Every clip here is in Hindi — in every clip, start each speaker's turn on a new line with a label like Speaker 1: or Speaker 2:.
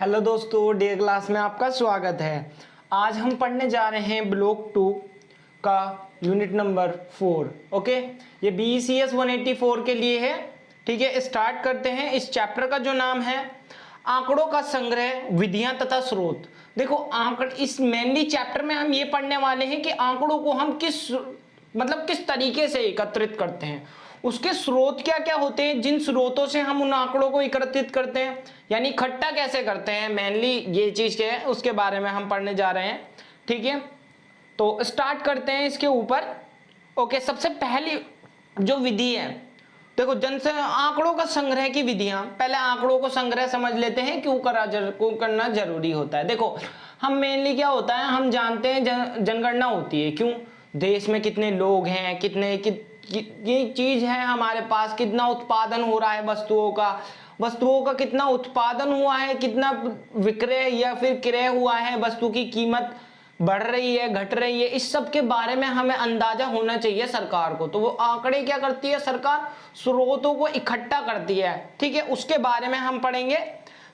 Speaker 1: हेलो दोस्तों, डे क्लास में आपका स्वागत है। आज हम पढ़ने जा रहे हैं ब्लॉक 2 का यूनिट नंबर 4। ओके, ये BCS 184 के लिए है। ठीक है, स्टार्ट करते हैं। इस चैप्टर का जो नाम है आंकड़ों का संग्रह, विधियां तथा स्रोत। देखो, इस मेनली चैप्टर में हम ये पढ़ने वाले हैं कि आंकड़ों को हम किस तरीके से एकत्रित करते हैं, उसके स्रोत क्या क्या होते हैं, जिन स्रोतों से हम उन आंकड़ों को एकत्रित करते हैं, यानी इकट्ठा कैसे करते हैं। मेनली ये चीज क्या है उसके बारे में हम पढ़ने जा रहे हैं। ठीक है, तो स्टार्ट करते हैं इसके ऊपर। ओके, सबसे पहली जो विधि है, देखो आंकड़ों का संग्रह की विधियां। पहले आंकड़ों को संग्रह समझ लेते हैं, क्यों करना जरूरी होता है। देखो, हम मेनली क्या होता है, हम जानते हैं जनगणना होती है। क्यों? देश में कितने लोग हैं, ये चीज है हमारे पास, कितना उत्पादन हो रहा है वस्तुओं का कितना उत्पादन हुआ है, कितना विक्रय या फिर क्रय हुआ है, वस्तु की कीमत बढ़ रही है, घट रही है, इस सब के बारे में हमें अंदाजा होना चाहिए सरकार को। तो वो आंकड़े क्या करती है सरकार, स्रोतों को इकट्ठा करती है। ठीक है, उसके बारे में हम पढ़ेंगे।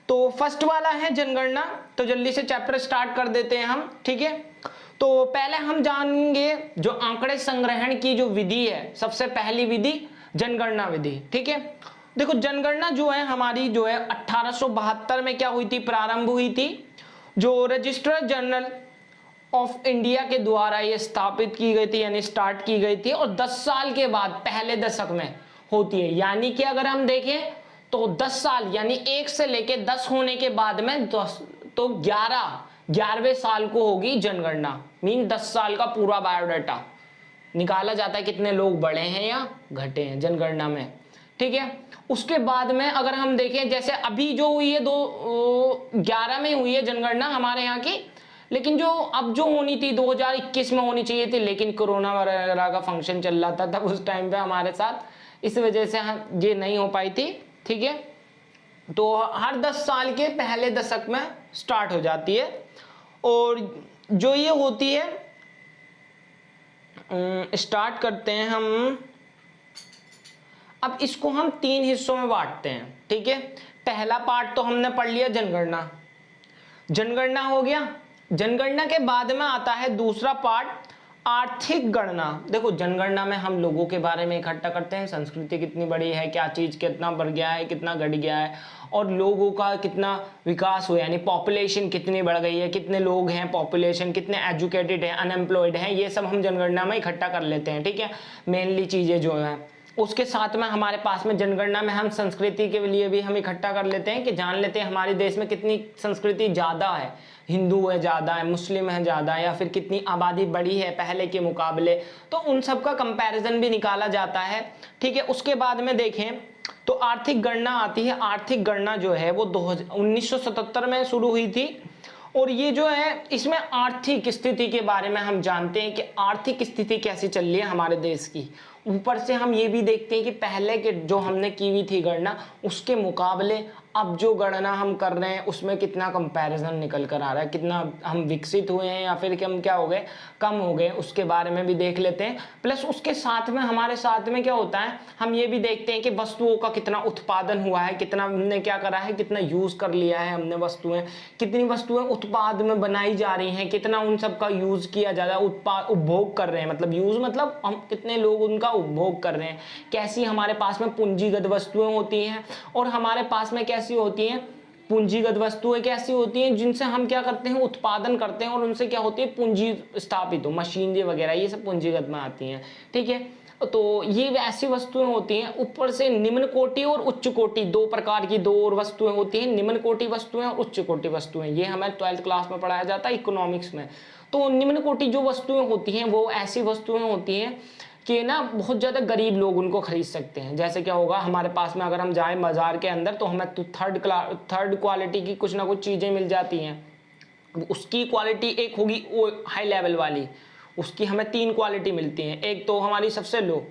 Speaker 1: तो फर्स्ट वाला है जनगणना। तो जल्दी से चैप्टर स्टार्ट कर देते हैं हम। ठीक है, तो पहले हम जानेंगे जो आंकड़े संग्रहण की जो विधि है, सबसे पहली विधि जनगणना विधि। ठीक है, देखो जनगणना जो है हमारी 1872 में क्या हुई थी, प्रारंभ हुई थी। जो रजिस्ट्रार जनरल ऑफ इंडिया के द्वारा ये स्थापित की गई थी, यानी स्टार्ट की गई थी, और 10 साल के बाद पहले दशक में होती है। यानी कि अगर हम देखें तो 10 साल यानी 1 से लेके 10 होने के बाद में 11वें साल को होगी जनगणना। मीन 10 साल का पूरा बायोडाटा निकाला जाता है, कितने लोग बढ़े हैं या घटे हैं जनगणना में। ठीक है, उसके बाद में अगर हम देखें, जैसे अभी जो हुई है 2011 में हुई है जनगणना हमारे यहाँ की, लेकिन जो अब जो होनी थी 2021 में होनी चाहिए थी, लेकिन कोरोना वगैरह का फंक्शन चल रहा था तब उस टाइम पे हमारे साथ, इस वजह से ये नहीं हो पाई थी। ठीक है, तो हर 10 साल के पहले दशक में स्टार्ट हो जाती है। और जो ये होती है, स्टार्ट करते हैं हम। अब इसको हम 3 हिस्सों में बांटते हैं। ठीक है, पहला पार्ट तो हमने पढ़ लिया, जनगणना हो गया। जनगणना के बाद में आता है दूसरा पार्ट, आर्थिक गणना। देखो, जनगणना में हम लोगों के बारे में इकट्ठा करते हैं, संस्कृति कितनी बड़ी है, क्या चीज कितना बढ़ गया है, कितना घट गया है, और लोगों का कितना विकास हुआ, यानी पॉपुलेशन कितनी बढ़ गई है, कितने लोग हैं, पॉपुलेशन कितने एजुकेटेड है, अनएम्प्लॉयड हैं, ये सब हम जनगणना में इकट्ठा कर लेते हैं। ठीक है, मेनली चीजें जो है। उसके साथ में हमारे पास में जनगणना में हम संस्कृति के लिए भी हम इकट्ठा कर लेते हैं, कि जान लेते हैं हमारे देश में कितनी संस्कृति ज्यादा है, हिंदू है ज्यादा है, मुस्लिम है ज्यादा है, या फिर कितनी आबादी बढ़ी है पहले के मुकाबले। तो उन सब का कंपैरिजन भी निकाला जाता है। ठीक है, उसके बाद में देखें तो आर्थिक गणना आती है। आर्थिक गणना जो है वो 1977 में शुरू हुई थी। और ये जो है, इसमें आर्थिक स्थिति के बारे में हम जानते हैं कि आर्थिक स्थिति कैसी चल रही है हमारे देश की। ऊपर से हम ये भी देखते हैं कि पहले के जो हमने की हुई थी गणना, उसके मुकाबले अब जो गणना हम कर रहे हैं उसमें कितना कंपैरिजन निकल कर आ रहा है, कितना हम विकसित हुए हैं या फिर कि हम क्या हो गए, कम हो गए, उसके बारे में भी देख लेते हैं। प्लस उसके साथ में हमारे साथ में क्या होता है, हम ये भी देखते हैं कि वस्तुओं का कितना उत्पादन हुआ है, कितना हमने क्या करा है, कितना यूज कर लिया है हमने वस्तुएं, कितनी वस्तुएं उत्पाद में बनाई जा रही हैं, कितना उन सब का यूज किया जा रहा है, उपभोग कर रहे हैं, मतलब यूज मतलब हम कितने लोग उनका उपभोग कर रहे हैं, कैसी हमारे पास में पूंजीगत वस्तुएं होती हैं, और हमारे पास में कैसी होती हैं पूंजीगत वस्तुएं, कैसी होती हैं जिनसे हम क्या करते हैं, उत्पादन करते हैं, और उनसे क्या होती है, पूंजी स्थापित हो, मशीनरी वगैरह, ये सब पूंजीगत में आती हैं। ठीक है, तो ये ऐसी वस्तुएं होती हैं। ऊपर से निम्न कोटि और उच्च कोटि, 2 प्रकार की और वस्तुएं होती हैं, निम्न कोटि वस्तुएं और उच्च कोटि वस्तुएं। ये हमें 12th क्लास में पढ़ाया जाता है इकोनॉमिक्स में। तो निम्न कोटि जो वस्तुएं होती हैं वो ऐसी वस्तुएं होती हैं कि ना बहुत ज्यादा गरीब लोग उनको खरीद सकते हैं। जैसे क्या होगा, हमारे पास में अगर हम जाएं बाजार के अंदर तो हमें तो थर्ड क्वालिटी की कुछ ना कुछ चीजें मिल जाती हैं। उसकी क्वालिटी एक होगी वो हाई लेवल वाली, उसकी हमें 3 क्वालिटी मिलती हैं। एक तो हमारी सबसे लो,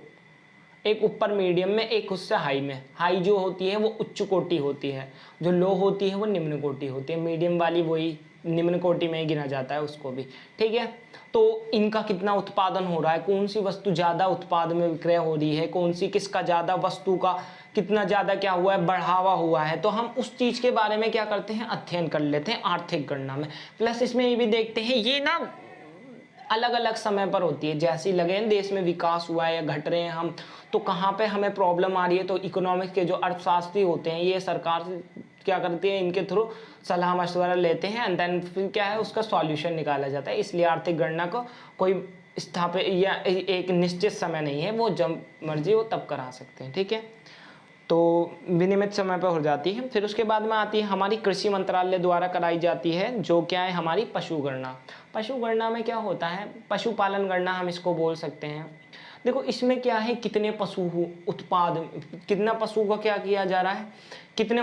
Speaker 1: एक ऊपर मीडियम में, एक उससे हाई में। हाई जो होती है वो उच्च कोटि होती है, जो लो होती है वो निम्न कोटि होती है। मीडियम वाली वही निम्न कोटि में ही गिना जाता है उसको भी। ठीक है, तो इनका कितना उत्पादन हो रहा है, कौन सी वस्तु ज्यादा उत्पाद में विक्रय हो रही है, कौन सी किसका ज्यादा वस्तु का कितना ज़्यादा क्या हुआ है, बढ़ावा हुआ है, तो हम उस चीज़ के बारे में क्या करते हैं, अध्ययन कर लेते हैं आर्थिक गणना में। प्लस इसमें ये भी देखते हैं, ये ना अलग अलग समय पर होती है, जैसी लगे देश में विकास हुआ है या घट रहे हैं हम, तो कहाँ पे हमें प्रॉब्लम आ रही है, तो इकोनॉमिक्स के जो अर्थशास्त्री होते हैं ये सरकार क्या करती है, इनके थ्रू सलाह मशवरा लेते हैं एंड देन फिर क्या है, उसका सॉल्यूशन निकाला जाता है। इसलिए आर्थिक गणना को कोई स्थापित या एक निश्चित समय नहीं है, वो जब मर्जी वो तब करा सकते हैं, ठीक है। तो विनियमित समय पर हो जाती है। फिर उसके बाद में आती है हमारी कृषि मंत्रालय द्वारा कराई जाती है, जो क्या है हमारी पशु गणना। पशु गणना में क्या होता है, पशुपालन गणना हम इसको बोल सकते हैं। देखो इसमें क्या है, कितने पशु उत्पाद, कितना पशु का क्या किया जा रहा है, कितने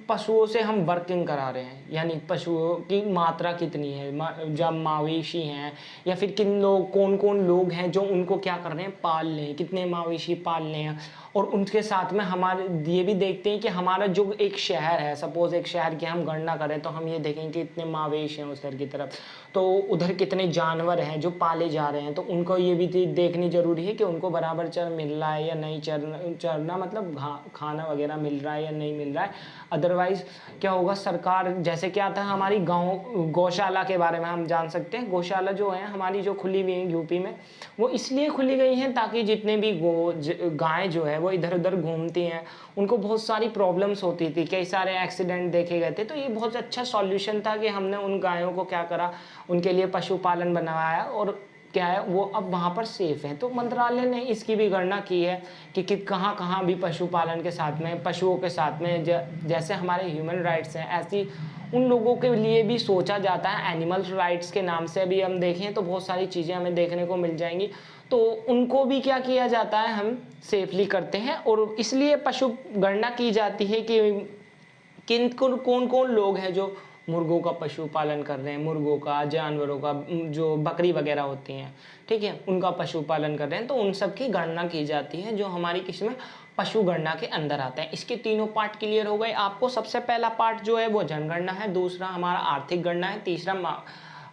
Speaker 1: पशुओं से हम वर्किंग करा रहे हैं, यानी पशुओं की मात्रा कितनी है, जब मवेशी हैं या फिर किन लोग, कौन कौन लोग हैं जो उनको क्या कर रहे हैं, पाल रहे हैं, कितने मवेशी पाल रहे हैं। और उनके साथ में हमारे ये भी देखते हैं कि हमारा जो एक शहर है, सपोज एक शहर की हम गणना करें तो हम ये देखेंगे कि इतने मवेशी हैं उस शहर की तरफ, तो उधर कितने जानवर हैं जो पाले जा रहे हैं, तो उनको ये भी देखनी जरूरी है कि उनको बराबर चर मिल रहा है या नहीं, चरना मतलब खाना वगैरह मिल रहा है या नहीं मिल रहा है। अदरवाइज क्या होगा, सरकार जैसे क्या आता है हमारी गौशाला के बारे में हम जान सकते हैं। गौशाला जो है हमारी जो खुली हुई है यूपी में, वो इसलिए खुली गई हैं ताकि जितने भी गायें जो है वो इधर उधर घूमती हैं, उनको बहुत सारी प्रॉब्लम्स होती थी, कई सारे एक्सीडेंट देखे गए थे, तो ये बहुत अच्छा सॉल्यूशन था कि हमने उन गायों को क्या करा, उनके लिए पशुपालन बनवाया और क्या है वो अब वहाँ पर सेफ है। तो मंत्रालय ने इसकी भी गणना की है कि कहाँ कहाँ भी पशुपालन के साथ में, पशुओं के साथ में जैसे हमारे ह्यूमन राइट्स हैं, ऐसी उन लोगों के लिए भी सोचा जाता है। एनिमल राइट्स के नाम से भी हम देखें तो बहुत सारी चीज़ें हमें देखने को मिल जाएंगी, तो उनको भी क्या किया जाता है, हम सेफली करते हैं। और इसलिए पशु गणना की जाती है कि कौन कौन लोग हैं जो मुर्गों का पशुपालन कर रहे हैं, मुर्गों का, जानवरों का, जो बकरी वगैरह होती हैं, ठीक है, उनका पशुपालन कर रहे हैं, तो उन सब की गणना की जाती है जो हमारी किसी में पशु गणना के अंदर आते हैं। इसके तीनों पार्ट क्लियर हो गए आपको। सबसे पहला पार्ट जो है वो जनगणना है, दूसरा हमारा आर्थिक गणना है, तीसरा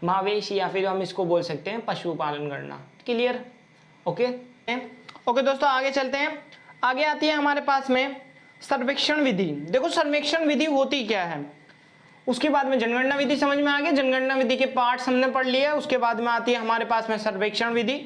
Speaker 1: मवेशी या फिर हम इसको बोल सकते हैं पशुपालन गणना। क्लियर? ओके ओके दोस्तों, आगे चलते हैं। आगे आती है हमारे पास में सर्वेक्षण विधि। देखो सर्वेक्षण विधि होती क्या है, उसके बाद में जनगणना विधि समझ में आ गया। जनगणना विधि के पार्ट्स हमने पढ़ लिया। उसके बाद में आती है हमारे पास में सर्वेक्षण विधि।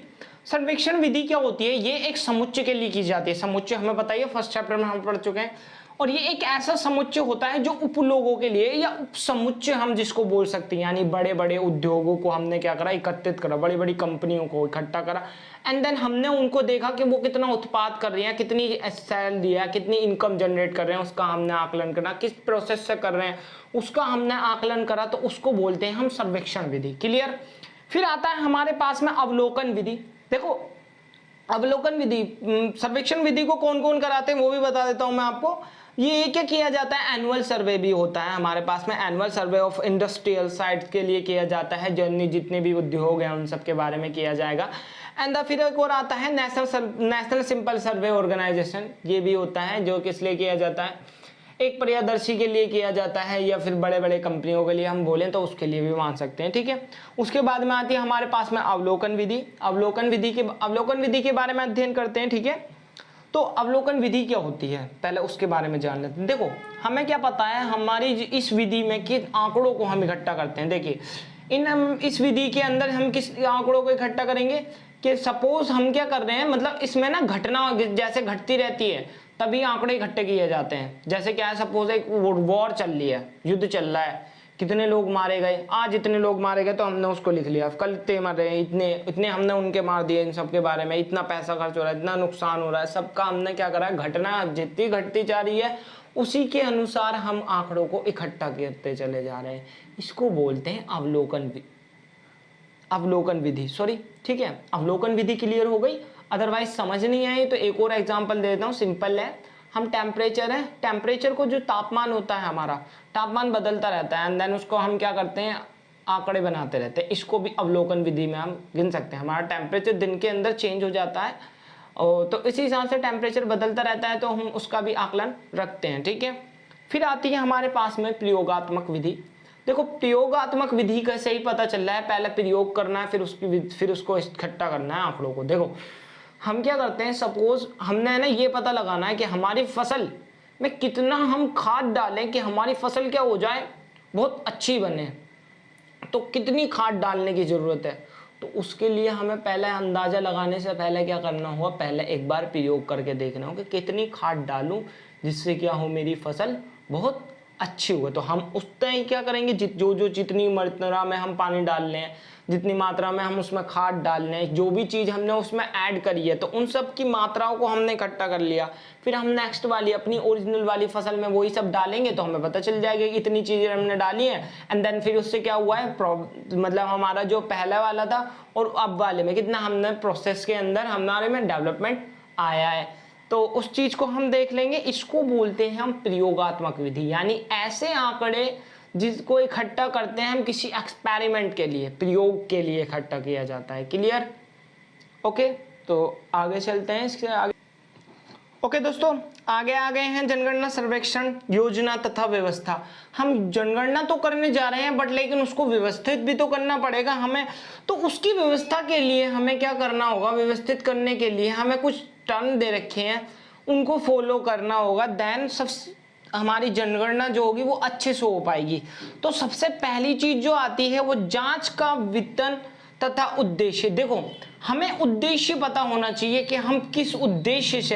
Speaker 1: सर्वेक्षण विधि क्या होती है, ये एक समुच्चय के लिए की जाती है। समुच्चय हमें बताइए, फर्स्ट चैप्टर में हम पढ़ चुके हैं। और ये एक ऐसा समुच्चय होता है जो उपलोगों के लिए, या उप समुच्चय हम जिसको बोल सकते हैं, यानी बड़े बड़े उद्योगों को हमने क्या करा, एकत्रित करा, बड़ी बड़ी कंपनियों को इकट्ठा करा एंड देन हमने उनको देखा कि वो कितना उत्पाद कर रही हैं, कितनी सेल दिया, कितनी इनकम जनरेट कर रहे हैं, उसका हमने आकलन करना, किस प्रोसेस से कर रहे हैं उसका हमने आकलन करा, तो उसको बोलते हैं हम सर्वेक्षण विधि। क्लियर? फिर आता है हमारे पास में अवलोकन विधि। देखो अवलोकन विधि, सर्वेक्षण विधि को कौन कौन कराते हैं वो भी बता देता हूं मैं आपको। ये क्या किया जाता है, एनुअल सर्वे भी होता है हमारे पास में। Annual survey of industrial sites के लिए किया जाता है, जितने भी उद्योग हैं उन सब के बारे में किया जाएगा। एंड फिर एक और आता है नेशनल सिंपल सर्वे ऑर्गेनाइजेशन, ये भी होता है, जो किस लिए किया जाता है, एक परिदर्शी के लिए किया जाता है, या फिर बड़े बड़े कंपनियों के लिए हम बोलें तो उसके लिए भी मान सकते हैं, ठीक है। उसके बाद में आती है हमारे पास में अवलोकन विधि। अवलोकन विधि के बारे में अध्ययन करते हैं, ठीक है। तो अवलोकन विधि क्या होती है, पहले उसके बारे में जान लेते हैं। देखो हमें क्या पता है, हमारी इस विधि में किस आंकड़ों को हम इकट्ठा करते हैं। देखिए इस विधि के अंदर हम किस आंकड़ों को इकट्ठा करेंगे कि सपोज हम क्या कर रहे हैं, मतलब इसमें ना घटना जैसे घटती रहती है तभी आंकड़े इकट्ठे किए जाते हैं। जैसे क्या है, सपोज एक वॉर चल रही है, युद्ध चल रहा है, कितने लोग मारे गए, आज इतने लोग मारे गए तो हमने उसको लिख लिया, कल इतने मर रहे हैं, इतने हमने उनके मार दिए, इन सब के बारे में इतना पैसा खर्च हो रहा है, इतना नुकसान हो रहा है, सबका हमने क्या करा है, घटना जितनी घटती जा रही है उसी के अनुसार हम आंकड़ों को इकट्ठा करते चले जा रहे हैं। इसको बोलते हैं अवलोकन विधि, सॉरी, ठीक है। अवलोकन विधि क्लियर हो गई। अदरवाइज समझ नहीं आई तो एक और एग्जांपल दे देता हूँ, सिंपल है। हम टेम्परेचर है, टेम्परेचर को जो तापमान होता है हमारा, तापमान बदलता रहता है एंड देन उसको हम क्या करते हैं, आंकड़े बनाते रहते हैं। इसको भी अवलोकन विधि में हम गिन सकते हैं। हमारा टेम्परेचर दिन के अंदर चेंज हो जाता है और तो इसी हिसाब से टेम्परेचर बदलता रहता है, तो हम उसका भी आकलन रखते हैं, ठीक है। फिर आती है हमारे पास में प्रयोगात्मक विधि। देखो प्रयोगात्मक विधि कैसे ही पता चल रहा है, पहले प्रयोग करना है, फिर उसको इकट्ठा करना है आंकड़ों को। देखो हम क्या करते हैं, सपोज हमने है ना ये पता लगाना है कि हमारी फसल में कितना हम खाद डालें कि हमारी फसल क्या हो जाए, बहुत अच्छी बने। तो कितनी खाद डालने की ज़रूरत है, तो उसके लिए हमें पहले अंदाज़ा लगाने से पहले क्या करना होगा, पहले एक बार प्रयोग करके देखना होगा कि कितनी खाद डालूं जिससे क्या हो, मेरी फसल बहुत अच्छी हो। तो हम उस टाइम क्या करेंगे, जितनी मात्रा में हम पानी डाल रहे हैं, जितनी मात्रा में हम उसमें खाद डाल रहे हैं, जो भी चीज़ हमने उसमें ऐड करी है, तो उन सब की मात्राओं को हमने इकट्ठा कर लिया। फिर हम नेक्स्ट वाली अपनी ओरिजिनल वाली फसल में वही सब डालेंगे, तो हमें पता चल जाएगा कि इतनी चीज़ें हमने डाली हैं। एंड देन फिर उससे क्या हुआ है, मतलब हमारा जो पहला वाला था और अब वाले में कितना हमने प्रोसेस के अंदर हमारे में डेवलपमेंट आया है, तो उस चीज को हम देख लेंगे। इसको बोलते हैं हम प्रयोगात्मक विधि, यानी ऐसे आंकड़े जिसको इकट्ठा करते हैं हम किसी एक्सपेरिमेंट के लिए, प्रयोग के लिए इकट्ठा किया जाता है। क्लियर? ओके, तो आगे चलते हैं इसके आगे। ओके दोस्तों, आगे आ गए हैं जनगणना सर्वेक्षण योजना तथा व्यवस्था। हम जनगणना तो करने जा रहे हैं बट लेकिन उसको व्यवस्थित भी तो करना पड़ेगा हमें। तो उसकी व्यवस्था के लिए हमें क्या करना होगा, व्यवस्थित करने के लिए हमें कुछ टर्म दे रखे हैं, उनको फॉलो करना होगा। देन सब हमारी जनगणना जो होगी वो अच्छे से हो पाएगी। तो सबसे पहली चीज जो आती है वो जांच का वितरण तथा उद्देश्य। देखो, हमें उद्देश्य पता होना चाहिए कि हम किस उद्देश्य से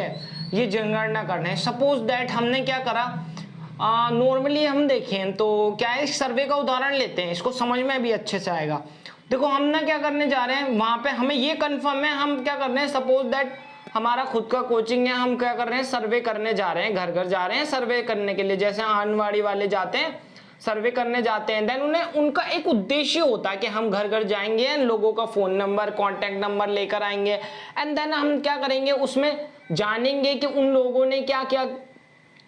Speaker 1: ये जनगणना कर रहे हैं। सपोज दैट हमने क्या करा, नॉर्मली हम देखें तो क्या है, सर्वे का उदाहरण लेते हैं, इसको समझ में भी अच्छे से आएगा। देखो, हम ना क्या करने जा रहे हैं, वहां पे हमें ये कंफर्म है हम क्या कर रहे हैं, सपोज दैट हमारा खुद का कोचिंग है, हम क्या कर रहे हैं, सर्वे करने जा रहे हैं, घर घर जा रहे हैं सर्वे करने के लिए, जैसे आंगनवाड़ी वाले जाते हैं सर्वे करने जाते हैं। देन उन्हें उनका एक उद्देश्य होता है कि हम घर घर जाएंगे, लोगों का फोन नंबर, कॉन्टैक्ट नंबर लेकर आएंगे, एंड देन हम क्या करेंगे, उसमें जानेंगे कि उन लोगों ने क्या क्या,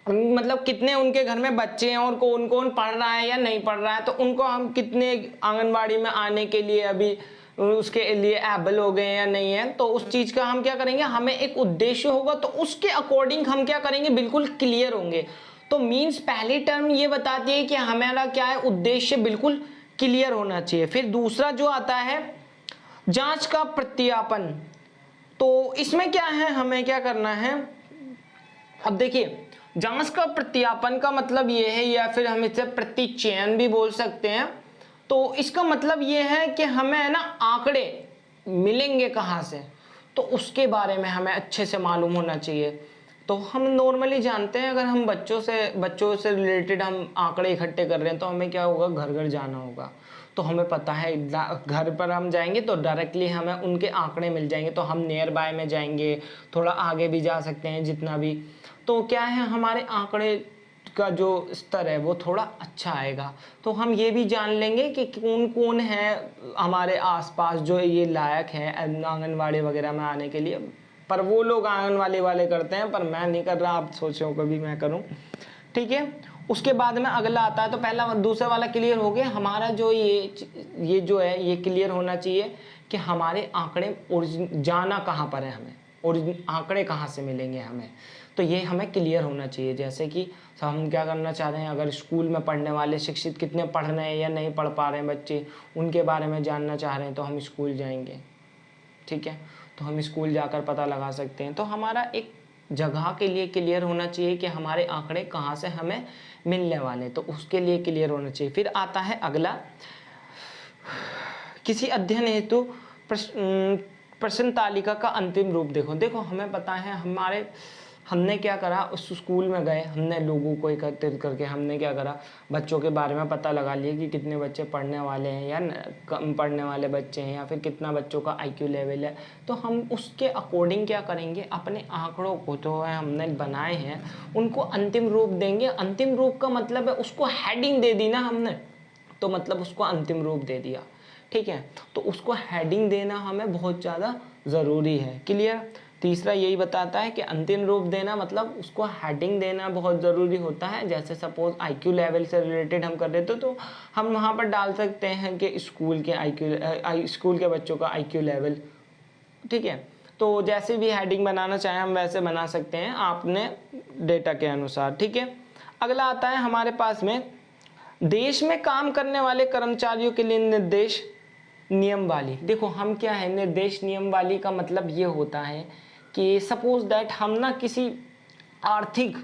Speaker 1: मतलब कितने उनके घर में बच्चे हैं और कौन कौन पढ़ रहा है या नहीं पढ़ रहा है, तो उनको हम कितने आंगनबाड़ी में आने के लिए अभी उसके लिए एबल हो गए या नहीं है। तो उस चीज का हम क्या करेंगे, हमें एक उद्देश्य होगा, तो उसके अकॉर्डिंग हम क्या करेंगे, बिल्कुल क्लियर होंगे। तो मींस पहली टर्म ये बताती है कि हमारा क्या है, उद्देश्य बिल्कुल क्लियर होना चाहिए। फिर दूसरा जो आता है जांच का प्रत्यापन। तो इसमें क्या है, हमें क्या करना है, अब देखिए जांच का प्रत्यापन का मतलब ये है, या फिर हम इसे प्रतिचयन भी बोल सकते हैं। तो इसका मतलब ये है कि हमें है ना आंकड़े मिलेंगे कहाँ से, तो उसके बारे में हमें अच्छे से मालूम होना चाहिए। तो हम नॉर्मली जानते हैं, अगर हम बच्चों से रिलेटेड हम आंकड़े इकट्ठे कर रहे हैं तो हमें क्या होगा, घर घर जाना होगा। तो हमें पता है घर पर हम जाएंगे तो डायरेक्टली हमें उनके आंकड़े मिल जाएंगे। तो हम नियर बाय में जाएंगे, थोड़ा आगे भी जा सकते हैं जितना भी, तो क्या है हमारे आंकड़े का जो स्तर है वो थोड़ा अच्छा आएगा। तो हम ये भी जान लेंगे कि कौन कौन है हमारे आसपास जो ये लायक है आंगनवाड़ी वगैरह में आने के लिए। पर वो लोग आंगनवाड़ी वाले करते हैं, पर मैं नहीं कर रहा, आप सोचो कभी मैं करूं, ठीक है। उसके बाद में अगला आता है, तो पहला दूसरा वाला क्लियर हो गया हमारा, जो ये जो है ये क्लियर होना चाहिए कि हमारे आंकड़े जाना कहाँ पर है, हमें और आंकड़े कहाँ से मिलेंगे हमें, तो ये हमें क्लियर होना चाहिए। जैसे कि हम क्या करना चाह रहे हैं, अगर स्कूल में पढ़ने वाले शिक्षित कितने पढ़ रहे हैं या नहीं पढ़ पा रहे हैं बच्चे, उनके बारे में जानना चाह रहे हैं, तो हम स्कूल जाएंगे, ठीक है। तो हम स्कूल जाकर पता लगा सकते हैं। तो हमारा एक जगह के लिए क्लियर होना चाहिए कि हमारे आंकड़े कहाँ से हमें मिलने वाले, तो उसके लिए क्लियर होना चाहिए। फिर आता है अगला, किसी अध्ययन हेतु प्रश्न तालिका का अंतिम रूप। देखो हमें पता है हमने क्या करा, उस स्कूल में गए, हमने लोगों को एकत्रित करके हमने क्या करा, बच्चों के बारे में पता लगा लिया कि कितने बच्चे पढ़ने वाले हैं या कम पढ़ने वाले बच्चे हैं, या फिर कितना बच्चों का आईक्यू लेवल है। तो हम उसके अकॉर्डिंग क्या करेंगे, अपने आंकड़ों को जो है हमने बनाए हैं उनको अंतिम रूप देंगे। अंतिम रूप का मतलब है उसको हेडिंग दे दी ना हमने, तो मतलब उसको अंतिम रूप दे दिया, ठीक है। तो उसको हेडिंग देना हमें बहुत ज़्यादा ज़रूरी है। क्लियर? तीसरा यही बताता है कि अंतिम रूप देना मतलब उसको हेडिंग देना बहुत ज़रूरी होता है। जैसे सपोज आईक्यू लेवल से रिलेटेड हम कर रहे थे तो हम वहाँ पर डाल सकते हैं कि स्कूल के बच्चों का आईक्यू लेवल, ठीक है। तो जैसे भी हेडिंग बनाना चाहें हम वैसे बना सकते हैं आपने डेटा के अनुसार, ठीक है। अगला आता है हमारे पास में देश में काम करने वाले कर्मचारियों के लिए निर्देश नियम वाली। देखो हम क्या है, निर्देश नियम वाली का मतलब ये होता है कि सपोज दैट हम ना किसी आर्थिक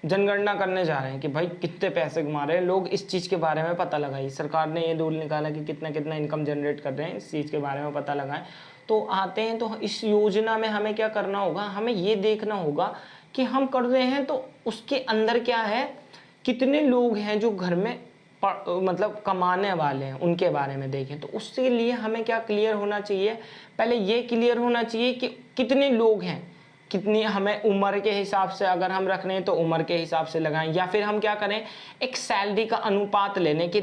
Speaker 1: जनगणना करने जा रहे हैं कि भाई कितने पैसे कमा रहे हैं लोग, इस चीज़ के बारे में पता लगाई। सरकार ने ये रूल निकाला कि कितना कितना इनकम जनरेट कर रहे हैं, इस चीज़ के बारे में पता लगाएं। तो आते हैं, तो इस योजना में हमें क्या करना होगा, हमें ये देखना होगा कि हम कर रहे हैं तो उसके अंदर क्या है, कितने लोग हैं जो घर में मतलब कमाने वाले हैं, उनके बारे में देखें। तो उसके लिए हमें क्या क्लियर होना चाहिए, पहले ये क्लियर होना चाहिए कि कितने लोग हैं, कितनी हमें उम्र के हिसाब से अगर हम रख रहे हैं तो उम्र के हिसाब से लगाएं, या फिर हम क्या करें, एक सैलरी का अनुपात लेने कि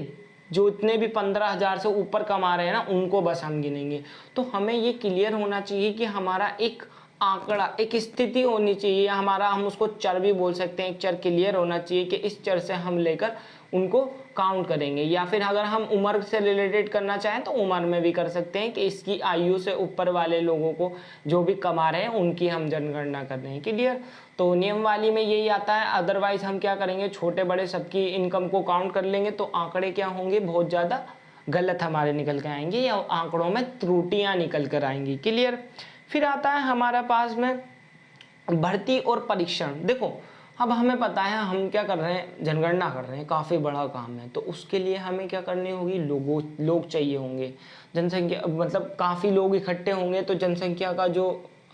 Speaker 1: जो इतने भी 15,000 से ऊपर कमा रहे हैं ना उनको बस हम गिनेंगे। तो हमें ये क्लियर होना चाहिए कि हमारा एक आंकड़ा, एक स्थिति होनी चाहिए, हमारा हम उसको चर भी बोल सकते हैं, एक चर क्लियर होना चाहिए कि इस चर से हम लेकर उनको काउंट करेंगे। या फिर अगर हम उम्र से रिलेटेड करना चाहें तो उम्र में भी कर सकते हैं कि इसकी आयु से ऊपर वाले लोगों को जो भी कमा रहे हैं उनकी हम जनगणना कर रहे हैं। क्लियर। तो नियम वाली में यही आता है। अदरवाइज हम क्या करेंगे, छोटे बड़े सबकी इनकम को काउंट कर लेंगे तो आंकड़े क्या होंगे, बहुत ज़्यादा गलत हमारे निकल के आएंगे या आंकड़ों में त्रुटियाँ निकल कर आएंगी। क्लियर। फिर आता है हमारे पास में भर्ती और परीक्षण। देखो अब हमें पता है हम क्या कर रहे हैं, जनगणना कर रहे हैं, काफ़ी बड़ा काम है। तो उसके लिए हमें क्या करनी होगी, लोग चाहिए होंगे, जनसंख्या मतलब काफ़ी लोग इकट्ठे होंगे। तो जनसंख्या का जो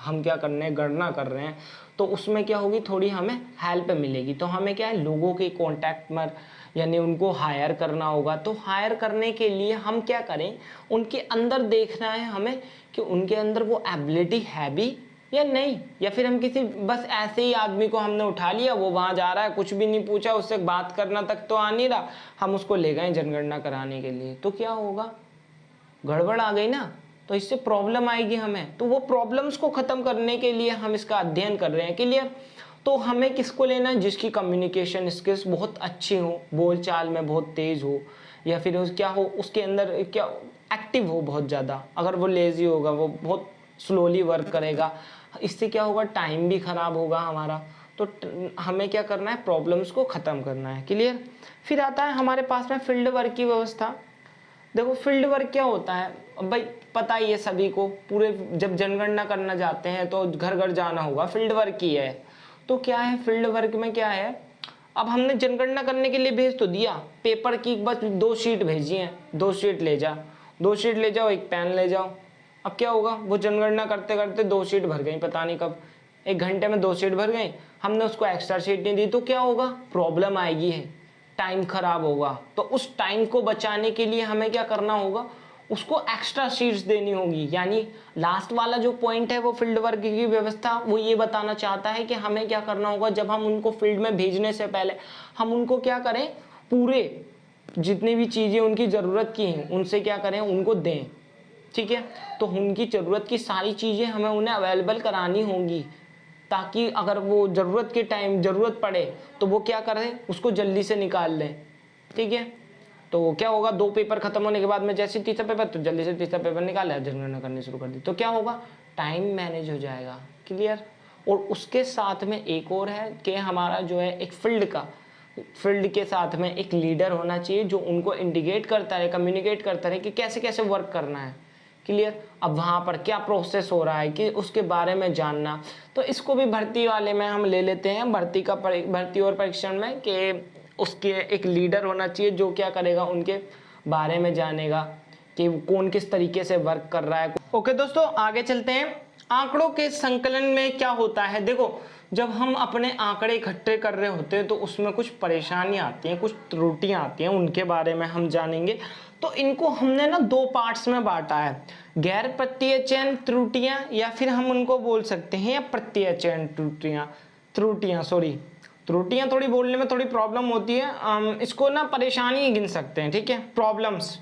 Speaker 1: हम क्या कर रहे हैं, गणना कर रहे हैं, तो उसमें क्या होगी, थोड़ी हमें हेल्प मिलेगी। तो हमें क्या है, लोगों के कॉन्टैक्ट में यानी उनको हायर करना होगा। तो हायर करने के लिए हम क्या करें, उनके अंदर देखना है हमें कि उनके अंदर वो एबिलिटी है भी या नहीं, या फिर हम किसी बस ऐसे ही आदमी को हमने उठा लिया, वो वहाँ जा रहा है, कुछ भी नहीं पूछा, उससे बात करना तक तो आ नहीं रहा, हम उसको ले गए जनगणना कराने के लिए। तो क्या होगा, गड़बड़ आ गई ना, तो इससे प्रॉब्लम आएगी हमें। तो वो प्रॉब्लम्स को ख़त्म करने के लिए हम इसका अध्ययन कर रहे हैं। क्लियर। तो हमें किसको लेना है, जिसकी कम्युनिकेशन स्किल्स बहुत अच्छी हो, बोलचाल में बहुत तेज़ हो, या फिर क्या हो, उसके अंदर क्या एक्टिव हो बहुत ज़्यादा। अगर वो लेज़ी होगा, वो बहुत स्लोली वर्क करेगा, इससे क्या होगा, टाइम भी ख़राब होगा हमारा। तो हमें क्या करना है, प्रॉब्लम्स को ख़त्म करना है। क्लियर। फिर आता है हमारे पास में फील्ड वर्क की व्यवस्था। देखो फील्ड वर्क क्या होता है, अब भाई पता ही है सभी को, पूरे जब जनगणना करना जाते हैं तो घर घर जाना होगा, फील्ड वर्क ही है। तो क्या है फील्ड वर्क में, क्या है, अब हमने जनगणना करने के लिए भेज तो दिया, पेपर की बस 2 शीट भेजी हैं, 2 शीट ले जा, 2 शीट ले जाओ, एक पेन ले जाओ। अब क्या होगा, वो जनगणना करते करते 2 शीट भर गई, पता नहीं कब, 1 घंटे में 2 शीट भर गई, हमने उसको एक्स्ट्रा शीट नहीं दी, तो क्या होगा, प्रॉब्लम आएगी है, टाइम खराब होगा। तो उस टाइम को बचाने के लिए हमें क्या करना होगा, उसको एक्स्ट्रा शीट्स देनी होगी। यानी लास्ट वाला जो पॉइंट है वो फील्ड वर्क की व्यवस्था, वो ये बताना चाहता है कि हमें क्या करना होगा, जब हम उनको फील्ड में भेजने से पहले हम उनको क्या करें, पूरे जितनी भी चीज़ें उनकी ज़रूरत की हैं उनसे क्या करें, उनको दें। ठीक है। तो उनकी ज़रूरत की सारी चीज़ें हमें उन्हें अवेलेबल करानी होंगी, ताकि अगर वो ज़रूरत के टाइम ज़रूरत पड़े तो वो क्या करें, उसको जल्दी से निकाल लें। ठीक है। तो क्या होगा, 2 पेपर खत्म होने के बाद में जैसे तीसरा पेपर, तो जल्दी से तीसरा पेपर निकाला, जनगणना करनी शुरू कर दी, तो क्या होगा, टाइम मैनेज हो जाएगा। क्लियर। और उसके साथ में एक और है कि हमारा जो है एक फील्ड के साथ में एक लीडर होना चाहिए जो उनको इंडिकेट करता रहे, कम्युनिकेट करता रहे कि कैसे कैसे वर्क करना है। क्लियर। अब वहाँ पर क्या प्रोसेस हो रहा है कि उसके बारे में जानना। तो इसको भी भर्ती वाले में हम ले लेते हैं, भर्ती और परीक्षण में, कि उसके एक लीडर होना चाहिए जो क्या करेगा, उनके बारे में जानेगा कि कौन किस तरीके से वर्क कर रहा है। ओके दोस्तों, आगे चलते हैं। आंकड़ों के संकलन में क्या होता है, देखो जब हम अपने आंकड़े इकट्ठे कर रहे होते हैं तो उसमें कुछ परेशानियां आती हैं, कुछ त्रुटियां आती हैं, उनके बारे में हम जानेंगे। तो इनको हमने ना 2 पार्ट्स में बांटा है, गैर प्रत्यय चयन त्रुटियां, या फिर हम उनको बोल सकते हैं प्रत्यय चयन त्रुटियां थोड़ी बोलने में थोड़ी प्रॉब्लम होती है, इसको ना परेशानी गिन सकते हैं। ठीक है, प्रॉब्लम्स।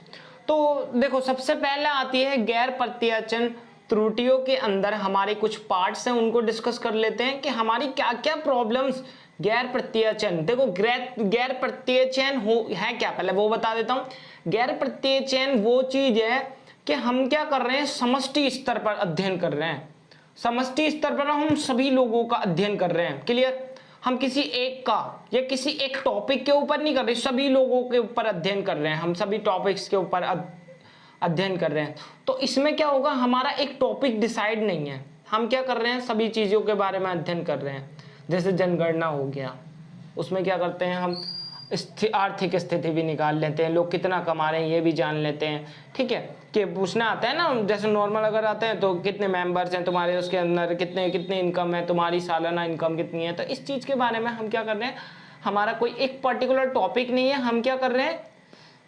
Speaker 1: तो देखो सबसे पहले आती है गैर प्रत्ययचयन त्रुटियों के अंदर हमारे कुछ पार्ट्स हैं, उनको डिस्कस कर लेते हैं कि हमारी क्या क्या प्रॉब्लम्स गैर प्रत्ययचयन। देखो गैर प्रत्ययचयन है क्या, पहले वो बता देता हूं। गैर प्रत्ययचयन वो चीज है कि हम क्या कर रहे हैं, समष्टि स्तर पर अध्ययन कर रहे हैं, समष्टि स्तर पर हम सभी लोगों का अध्ययन कर रहे हैं। क्लियर। हम किसी एक का या किसी एक टॉपिक के ऊपर नहीं कर रहे, सभी लोगों के ऊपर अध्ययन कर रहे हैं, हम सभी टॉपिक्स के ऊपर अध्ययन कर रहे हैं। तो इसमें क्या होगा, हमारा एक टॉपिक डिसाइड नहीं है, हम क्या कर रहे हैं, सभी चीज़ों के बारे में अध्ययन कर रहे हैं। जैसे जनगणना हो गया, उसमें क्या करते हैं हम, आर्थिक स्थिति भी निकाल लेते हैं, लोग कितना कमा रहे हैं ये भी जान लेते हैं। ठीक है, कि पूछना आता है ना, जैसे नॉर्मल अगर आते हैं तो कितने मेंबर्स हैं तुम्हारे उसके अंदर, कितने कितने इनकम है तुम्हारी, सालाना इनकम कितनी है। तो इस चीज़ के बारे में हम क्या कर रहे हैं, हमारा कोई एक पर्टिकुलर टॉपिक नहीं है, हम क्या कर रहे हैं,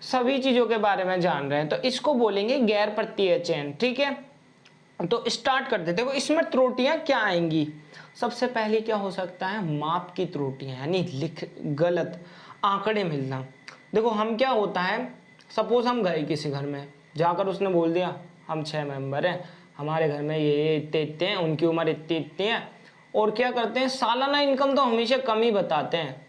Speaker 1: सभी चीज़ों के बारे में जान रहे हैं। तो इसको बोलेंगे गैर प्रत्यय चयन। ठीक है, तो स्टार्ट कर देते। देखो इसमें त्रुटियां क्या आएंगी, सबसे पहले क्या हो सकता है, माप की त्रुटियां, यानी गलत आंकड़े मिलना। देखो हम क्या होता है, सपोज हम गए किसी घर में, जाकर उसने बोल दिया हम 6 मेंबर हैं, हमारे घर में ये इतने इतने हैं, उनकी उम्र इतनी इतनी है, और क्या करते हैं, सालाना इनकम तो हमेशा कम ही बताते हैं।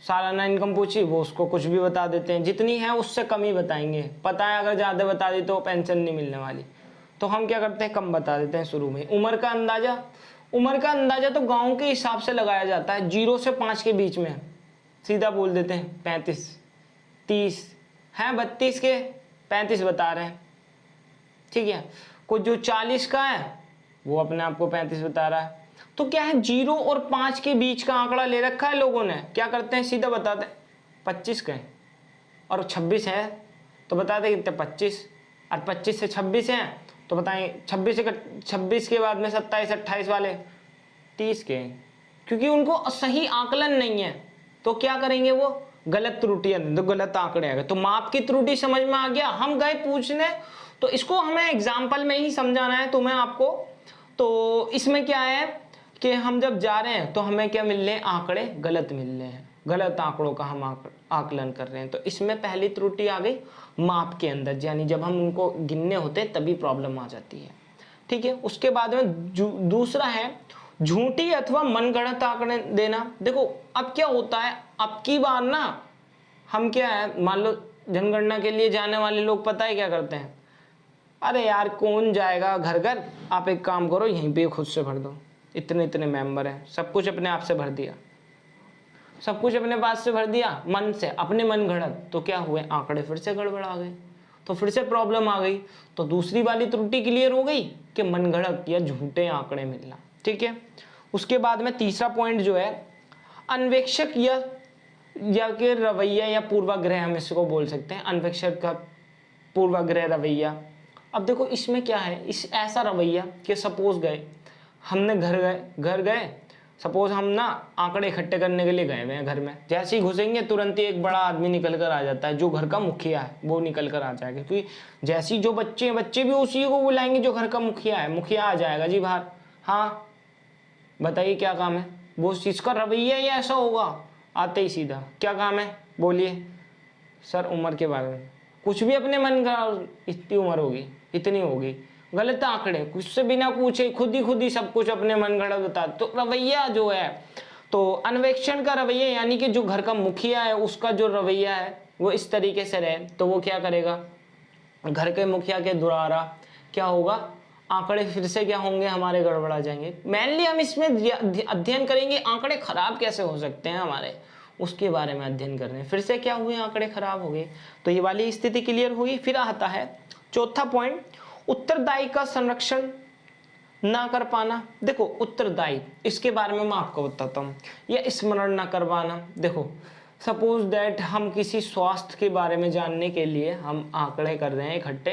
Speaker 1: सालाना इनकम पूछी, वो उसको कुछ भी बता देते हैं, जितनी है उससे कम ही बताएंगे। पता है अगर ज़्यादा बता दी तो पेंशन नहीं मिलने वाली, तो हम क्या करते हैं, कम बता देते हैं शुरू में। उम्र का अंदाजा तो गांव के हिसाब से लगाया जाता है, 0 से 5 के बीच में सीधा बोल देते हैं 35, 30 हैं, 32 के 35 बता रहे हैं। ठीक है, कोई जो 40 का है वो अपने आप को 35 बता रहा है। तो क्या है, 0 और 5 के बीच का आंकड़ा ले रखा है लोगों ने, क्या करते हैं, सीधा बताते हैं 25 के और 26 है तो बताते हैं कितने, 25, और 25 से 26 हैं तो बताएं 26 के बाद में 27 28 वाले 30 के, क्योंकि उनको सही आकलन नहीं है। तो क्या करेंगे, वो गलत त्रुटियां, तो गलत आंकड़े आ गए। तो माप की त्रुटि समझ में आ गया, हम गए पूछने, तो इसको हमें एग्जाम्पल में ही समझाना है तुम्हें, आपको। तो इसमें क्या है कि हम जब जा रहे हैं तो हमें क्या मिल रहे हैं, आंकड़े गलत मिल रहे हैं, गलत आंकड़ों का हम आकलन कर रहे हैं। तो इसमें पहली त्रुटि आ गई माप के अंदर, यानी जब हम उनको गिनने होते हैं तभी प्रॉब्लम आ जाती है। ठीक है, उसके बाद में दूसरा है झूठी अथवा मनगढ़ंत आंकड़े देना। देखो अब क्या होता है, अब की बार ना हम क्या है, मान लो जनगणना के लिए जाने वाले लोग पता है क्या करते हैं, अरे यार कौन जाएगा घर घर, आप एक काम करो यहीं पे खुद से भर दो, इतने इतने मेंबर हैं, सब कुछ अपने आप से भर दिया, सब कुछ अपने पास से भर दिया, मन से, अपने मन घड़त। तो क्या हुए, आंकड़े फिर से गड़बड़ा गए, तो फिर से प्रॉब्लम आ गई। तो दूसरी वाली त्रुटि क्लियर हो गई कि मन घड़त या झूठे आंकड़े मिलना। ठीक है, उसके बाद में तीसरा पॉइंट जो है, अन्वेक्षक या के रवैया या पूर्वाग्रह, हम इसको बोल सकते हैं, अन्वेक्षक का पूर्वाग्रह रवैया। अब देखो इसमें क्या है, इस ऐसा रवैया कि सपोज गए, हमने घर गए, सपोज हम ना आंकड़े इकट्ठे करने के लिए गए हुए हैं घर में, जैसे ही घुसेंगे तुरंत ही एक बड़ा आदमी निकल कर आ जाता है, जो घर का मुखिया है वो निकल कर आ जाएगा, क्योंकि जैसे ही जो बच्चे भी उसी को बुलाएंगे जो घर का मुखिया है, मुखिया आ जाएगा जी बाहर, हाँ बताइए क्या काम है, वो उस चीज़ का रवैया ही ऐसा होगा, आते ही सीधा क्या काम है बोलिए सर, उम्र के बारे में कुछ भी अपने मन का, इतनी उम्र होगी, इतनी होगी, गलत आंकड़े, कुछ से बिना पूछे खुद ही सब कुछ अपने मन गढ़ा बता। तो रवैया जो है, तो अन्वेक्षण का रवैया, यानी कि जो घर का मुखिया है उसका जो रवैया है वो इस तरीके से रहे, तो वो क्या करेगा, घर के मुखिया के द्वारा क्या होगा, आंकड़े फिर से क्या होंगे, हमारे गड़बड़ा जाएंगे। मेनली हम इसमें अध्ययन करेंगे आंकड़े खराब कैसे हो सकते हैं हमारे, उसके बारे में अध्ययन कर रहे हैं। फिर से क्या हुए, आंकड़े खराब हो गए, तो ये वाली स्थिति क्लियर हुई। फिर आता है चौथा पॉइंट, उत्तरदायी का संरक्षण ना कर पाना। देखो उत्तरदायी, इसके बारे में मैं आपको बताता हूँ, या स्मरण ना कर पाना। देखो सपोज दैट हम किसी स्वास्थ्य के बारे में जानने के लिए हम आंकड़े कर रहे हैं इकट्ठे,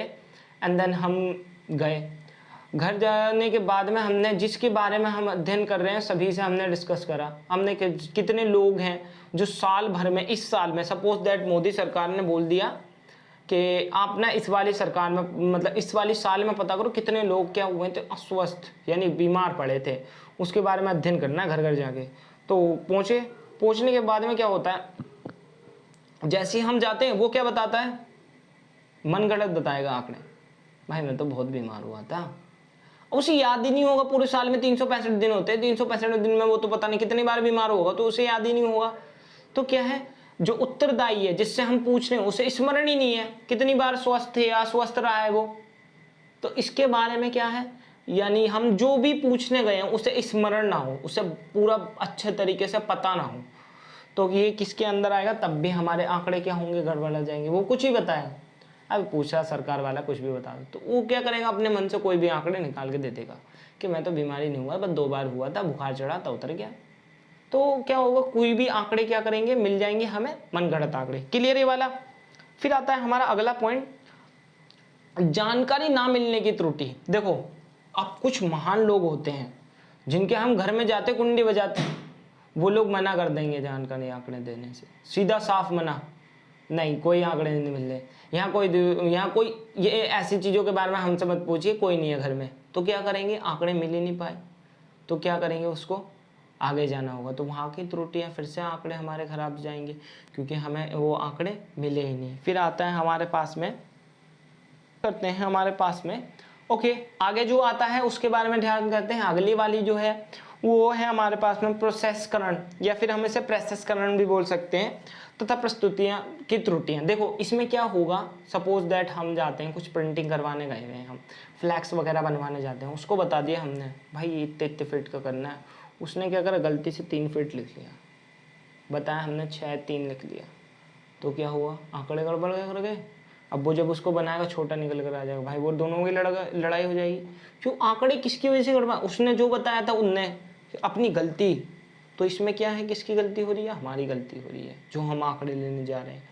Speaker 1: एंड देन हम गए, घर जाने के बाद में हमने जिसके बारे में हम अध्ययन कर रहे हैं सभी से हमने डिस्कस करा, हमने कितने लोग हैं जो साल भर में, इस साल में सपोज दैट मोदी सरकार ने बोल दिया कि आप ना इस वाली सरकार में, मतलब इस वाली साल में पता करो कितने लोग क्या हुए थे अस्वस्थ, यानी बीमार पड़े थे, उसके बारे में अध्ययन करना है घर घर जाके। तो पहुँचने के बाद में क्या होता है, जैसे ही हम जाते हैं वो क्या बताता है, मन गढ़ंत बताएगा आंकड़े, भाई मैं तो बहुत बीमार हुआ था, उसे याद ही नहीं होगा, पूरे साल में 365 दिन होते हैं, 365 दिन में वो तो पता नहीं कितनी बार बीमार होगा, तो उसे याद ही नहीं होगा। तो क्या है, जो उत्तरदायी है जिससे हम पूछ रहे हैं उसे स्मरण ही नहीं है कितनी बार स्वस्थ है या अस्वस्थ रहा है वो। तो इसके बारे में क्या है, यानी हम जो भी पूछने गए हैं उसे स्मरण ना हो, उसे पूरा अच्छे तरीके से पता ना हो, तो ये किसके अंदर आएगा, तब भी हमारे आंकड़े क्या होंगे, गड़बड़ा जाएंगे। वो कुछ ही बताएगा, अब पूछा सरकार वाला कुछ भी बता दो, तो वो क्या करेगा, अपने मन से कोई भी आंकड़े निकाल के दे देगा कि मैं तो बीमारी नहीं हुआ, बस 2 बार हुआ था, बुखार चढ़ा था उतर गया। तो क्या होगा, कोई भी आंकड़े क्या करेंगे, मिल जाएंगे हमें, मनगढ़ंत आंकड़े। क्लियर ये वाला। फिर आता है हमारा अगला पॉइंट, जानकारी ना मिलने की त्रुटि। देखो अब कुछ महान लोग होते हैं जिनके हम घर में जाते कुंडी बजाते हैं, वो लोग मना कर देंगे जानकारी आंकड़े देने से, सीधा साफ मना, नहीं कोई आंकड़े नहीं मिल रहे, यहाँ कोई ये ऐसी चीज़ों के बारे में हमसे मत पूछिए, कोई नहीं है घर में। तो क्या करेंगे, आंकड़े मिल ही नहीं पाए, तो क्या करेंगे, उसको आगे जाना होगा, तो वहाँ की त्रुटियाँ, फिर से आंकड़े हमारे खराब जाएंगे क्योंकि हमें वो आंकड़े मिले ही नहीं। फिर आता है हमारे पास में, करते हैं हमारे पास में, ओके आगे जो आता है उसके बारे में ध्यान करते हैं। अगली वाली जो है वो है हमारे पास में प्रोसेसकरण, या फिर हम इसे प्रोसेसकरण भी बोल सकते हैं, तथा प्रस्तुतियाँ की त्रुटियाँ। देखो इसमें क्या होगा, सपोज दैट हम जाते हैं कुछ प्रिंटिंग करवाने गए हुए हैं, हम फ्लैक्स वगैरह बनवाने जाते हैं, उसको बता दिया हमने भाई इतने इतने फीट का करना है, उसने क्या करा, गलती से 3 फीट लिख लिया, बताया हमने 6-3 लिख लिया, तो क्या हुआ, आंकड़े गड़बड़ कर गए। अब वो जब उसको बनाएगा छोटा निकल कर आ जाएगा, भाई वो दोनों की लड़ाई हो जाएगी। क्यों, आंकड़े किसकी वजह से गड़बड़, उसने जो बताया था उनने, अपनी गलती। तो इसमें क्या है, किसकी गलती हो रही है, हमारी गलती हो रही है जो हम आंकड़े लेने जा रहे हैं।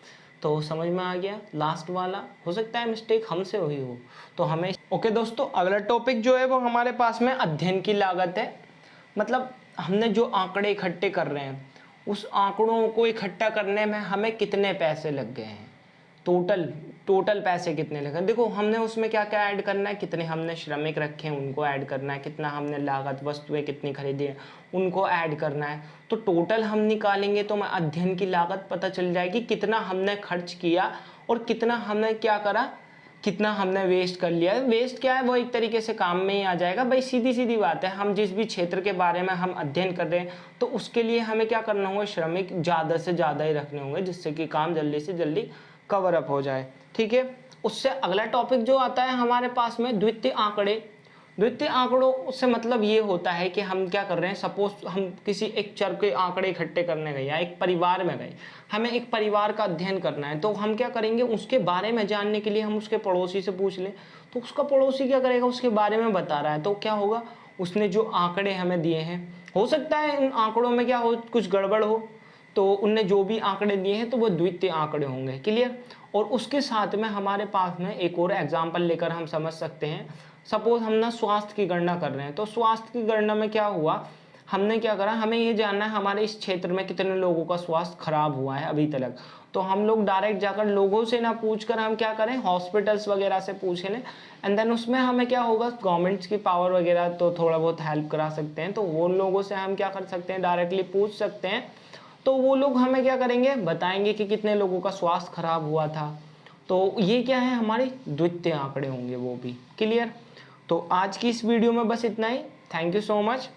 Speaker 1: तो समझ में आ गया, लास्ट वाला हो सकता है मिस्टेक हमसे हुई हो, तो हमें ओके दोस्तों, अगला टॉपिक जो है वो हमारे पास में अध्ययन की लागत है। मतलब हमने जो आंकड़े इकट्ठे कर रहे हैं, उस आंकड़ों को इकट्ठा करने में हमें कितने पैसे लग गए हैं, टोटल पैसे कितने लगे। देखो हमने उसमें क्या क्या ऐड करना है, कितने हमने श्रमिक रखे हैं उनको ऐड करना है, कितना हमने लागत वस्तुएं कितनी खरीदी है उनको ऐड करना है। तो टोटल हम निकालेंगे तो हमें अध्ययन की लागत पता चल जाएगी, कितना हमने खर्च किया और कितना हमने क्या करा, कितना हमने वेस्ट कर लिया। वेस्ट क्या है, वो एक तरीके से काम में ही आ जाएगा भाई, सीधी सीधी बात है। हम जिस भी क्षेत्र के बारे में हम अध्ययन कर रहे हैं तो उसके लिए हमें क्या करना होगा, श्रमिक ज़्यादा से ज़्यादा ही रखने होंगे जिससे कि काम जल्दी से जल्दी कवर अप हो जाए। ठीक है, उससे अगला टॉपिक जो आता है हमारे पास में द्वितीय आंकड़े। द्वितीय आंकड़ों से मतलब ये होता है कि हम क्या कर रहे हैं, सपोज हम किसी एक चर के आंकड़े इकट्ठे करने गए या एक परिवार में गए, हमें एक परिवार का अध्ययन करना है, तो हम क्या करेंगे, उसके बारे में जानने के लिए हम उसके पड़ोसी से पूछ लें, तो उसका पड़ोसी क्या करेगा, उसके बारे में बता रहा है, तो क्या होगा, उसने जो आंकड़े हमें दिए हैं, हो सकता है उन आंकड़ों में क्या हो, कुछ गड़बड़ हो, तो उनने जो भी आंकड़े दिए हैं तो वो द्वितीय आंकड़े होंगे। क्लियर। और उसके साथ में हमारे पास में एक और एग्जांपल लेकर हम समझ सकते हैं। सपोज हम ना स्वास्थ्य की गणना कर रहे हैं, तो स्वास्थ्य की गणना में क्या हुआ, हमने क्या करा, हमें ये जानना है हमारे इस क्षेत्र में कितने लोगों का स्वास्थ्य खराब हुआ है अभी तक। तो हम लोग डायरेक्ट जाकर लोगों से ना पूछकर हम क्या करें, हॉस्पिटल्स वगैरह से पूछ लें, एंड देन उसमें हमें क्या होगा, गवर्नमेंट्स की पावर वगैरह तो थोड़ा बहुत हेल्प करा सकते हैं, तो वो लोगों से हम क्या कर सकते हैं, डायरेक्टली पूछ सकते हैं, तो वो लोग हमें क्या करेंगे, बताएंगे कि कितने लोगों का स्वास्थ्य खराब हुआ था। तो ये क्या है, हमारे द्वितीय आंकड़े होंगे वो भी। क्लियर। तो आज की इस वीडियो में बस इतना ही। Thank you so much.